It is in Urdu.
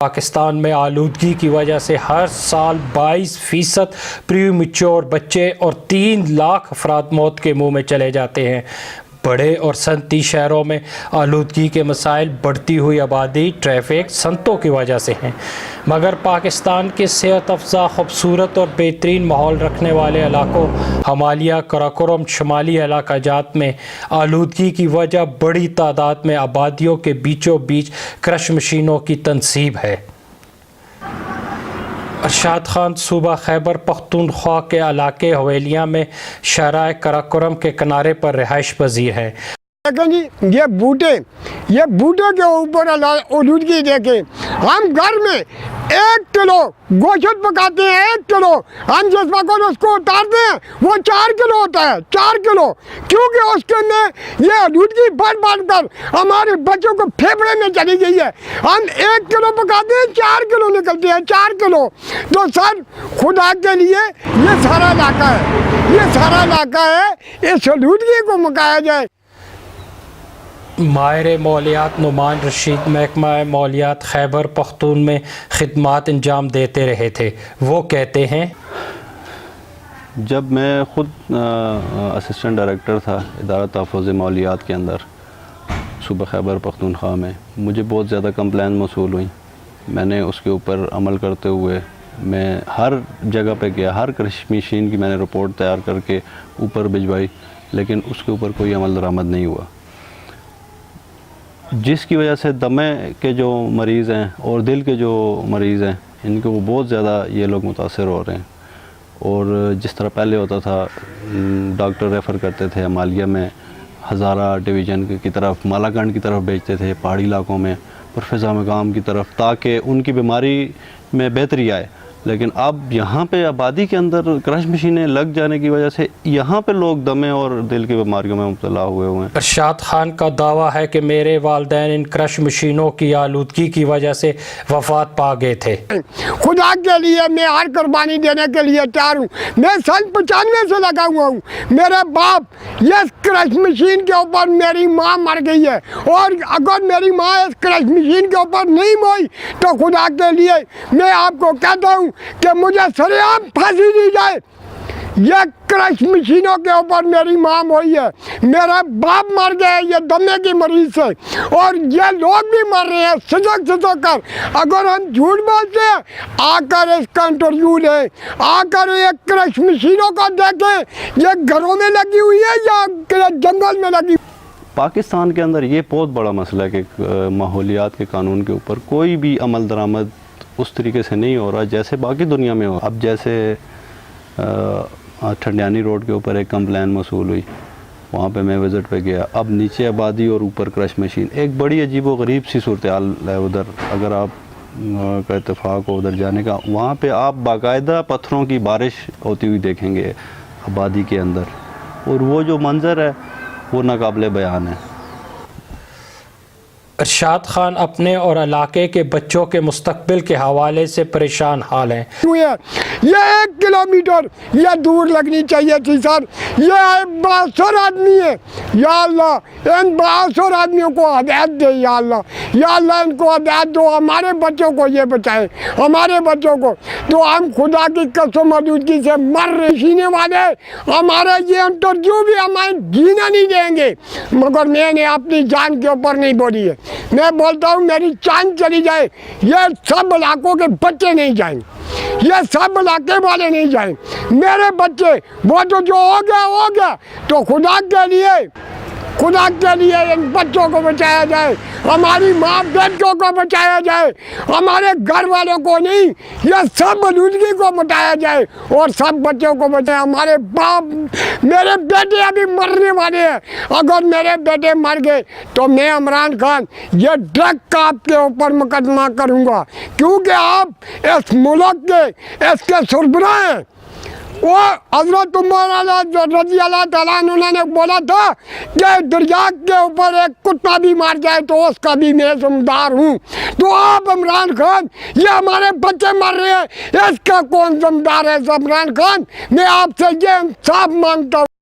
پاکستان میں آلودگی کی وجہ سے ہر سال 22% پری میچور بچے اور 3 لاکھ افراد موت کے منہ میں چلے جاتے ہیں۔ بڑے اور صنعتی شہروں میں آلودگی کے مسائل بڑھتی ہوئی آبادی، ٹریفک، صنعتوں کی وجہ سے ہیں، مگر پاکستان کے صحت افزا، خوبصورت اور بہترین ماحول رکھنے والے علاقوں ہمالیہ، قراقرم، شمالی علاقہ جات میں آلودگی کی وجہ بڑی تعداد میں آبادیوں کے بیچوں بیچ کرش مشینوں کی تنصیب ہے۔ ارشاد خان صوبہ خیبر پختونخوا کے علاقے حویلیہ میں شاہراہ قراقرم کے کنارے پر رہائش پذیر ہے۔ دیکھیں جی، یہ بوٹے کے اوپر آلودگی دیکھیں۔ ہم گھر میں 1 کلو گوشت پکاتے ہیں، 1 کلو ہم جس وقت اس کو اتارتے ہیں وہ 4 کلو ہوتا ہے، 4 کلو، کیونکہ اس کے میں یہ آلودگی بڑھ کر ہمارے بچوں کو پھیپھڑے میں چلی گئی ہے۔ ہم 1 کلو پکاتے ہیں، 4 کلو نکلتے ہیں، 4 کلو۔ تو سر خدا کے لیے یہ سارا علاقہ ہے، اس آلودگی کو مکایا جائے۔ ماہر مالیات نعمان رشید محکمہ مالیات خیبر پختون میں خدمات انجام دیتے رہے تھے۔ وہ کہتے ہیں، جب میں خود اسسٹنٹ ڈائریکٹر تھا ادارہ تحفظ مالیات کے اندر صوبہ خیبر پختونخوا میں، مجھے بہت زیادہ کمپلین موصول ہوئیں۔ میں نے اس کے اوپر عمل کرتے ہوئے میں ہر جگہ پہ گیا، ہر کرش مشین کی میں نے رپورٹ تیار کر کے اوپر بھجوائی، لیکن اس کے اوپر کوئی عمل درآمد نہیں ہوا، جس کی وجہ سے دمے کے جو مریض ہیں اور دل کے جو مریض ہیں ان کو بہت زیادہ یہ لوگ متاثر ہو رہے ہیں۔ اور جس طرح پہلے ہوتا تھا، ڈاکٹر ریفر کرتے تھے حمالیہ میں، ہزارہ ڈویژن کی طرف، مالاکنڈ کی طرف بھیجتے تھے، پہاڑی علاقوں میں، پرفیزہ مقام کی طرف، تاکہ ان کی بیماری میں بہتری آئے۔ لیکن اب یہاں پہ آبادی کے اندر کرش مشینیں لگ جانے کی وجہ سے یہاں پہ لوگ دمے اور دل کی بیماریوں میں مبتلا ہوئے ہیں۔ ارشاد خان کا دعویٰ ہے کہ میرے والدین ان کرش مشینوں کی آلودگی کی وجہ سے وفات پا گئے تھے۔ خدا کے لیے میں ہر قربانی دینے کے لیے تیار ہوں۔ میں سن 95 سے لگا ہوا ہوں۔ میرے باپ یہ کرش مشین کے اوپر، میری ماں مر گئی ہے، اور اگر میری ماں اس کرش مشین کے اوپر نہیں موئی تو خدا کے لیے میں آپ کو کہتا ہوں کہ مجھے سر عام پھانسی دی جائے۔ یہ کرش مشینوں کے اوپر میری ماں ہوئی ہے، میرا باپ مر گئے یہ دمے کی مریض سے، اور یہ لوگ بھی مر رہے ہیں سجک کر۔ اگر ہم جھوٹ بولتے ہیں، آ کر اس کا انٹرویو لیں، آ کر یہ کرش مشینوں کو دیکھیں، یہ گھروں میں لگی ہوئی ہے یا جنگل میں لگی ہوئی ہے۔ پاکستان کے اندر یہ بہت بڑا مسئلہ ہے کہ ماحولیات کے قانون کے اوپر کوئی بھی عمل درآمد اس طریقے سے نہیں ہو رہا جیسے باقی دنیا میں ہو۔ اب جیسے ٹھنڈیانی روڈ کے اوپر ایک کمپلین موصول ہوئی، وہاں پہ میں وزٹ پہ گیا، اب نیچے آبادی اور اوپر کرش مشین، ایک بڑی عجیب و غریب سی صورتحال ہے ادھر۔ اگر آپ کا اتفاق ہو ادھر جانے کا، وہاں پہ آپ باقاعدہ پتھروں کی بارش ہوتی ہوئی دیکھیں گے آبادی کے اندر، اور وہ جو منظر ہے وہ ناقابل بیان ہے۔ ارشاد خان اپنے اور علاقے کے بچوں کے مستقبل کے حوالے سے پریشان حال ہیں۔ یہ 1 کلومیٹر یہ دور لگنی چاہیے تھی سر۔ یہ 72 آدمی ہے، یا اللہ ان 72 آدمیوں کو ہدایت دے، یا اللہ، یا اللہ ان کو ہدایت دو، ہمارے بچوں کو یہ بچائے، ہمارے بچوں کو۔ تو ہم خدا کی قسم آلودگی سے مر رہے سینے والے، ہمارا یہ انٹرویو بھی ہمیں جینا نہیں دیں گے، مگر میں نے اپنی جان کے اوپر نہیں بولی ہے۔ میں بولتا ہوں میری جان چلی جائے، یہ سب علاقوں کے بچے نہیں جائیں، یہ سب علاقے والے نہیں جائیں، میرے بچے، وہ تو جو ہو گیا، تو خدا کے لیے ان بچوں کو بچایا جائے، ہماری ماں بیٹوں کو بچایا جائے، ہمارے گھر والوں کو نہیں، یہ سب آلودگی کو مٹایا جائے اور سب بچوں کو بچائے۔ ہمارے باپ، میرے بیٹے ابھی مرنے والے ہیں، اگر میرے بیٹے مر گئے تو میں عمران خان یہ ڈرگ کا آپ کے اوپر مقدمہ کروں گا، کیونکہ آپ اس ملک کے اس کے سربراہ ہیں۔ وہ حضرت عمر رضی اللہ تعالیٰ عنہ نے بولا تھا کہ دریا کے اوپر ایک کتا بھی مار جائے تو اس کا بھی میں ذمہ دار ہوں۔ تو آپ عمران خان، یہ ہمارے بچے مر رہے ہیں، اس کا کون ذمہ دار ہے عمران خان؟ میں آپ سے یہ انصاف مانگتا ہوں۔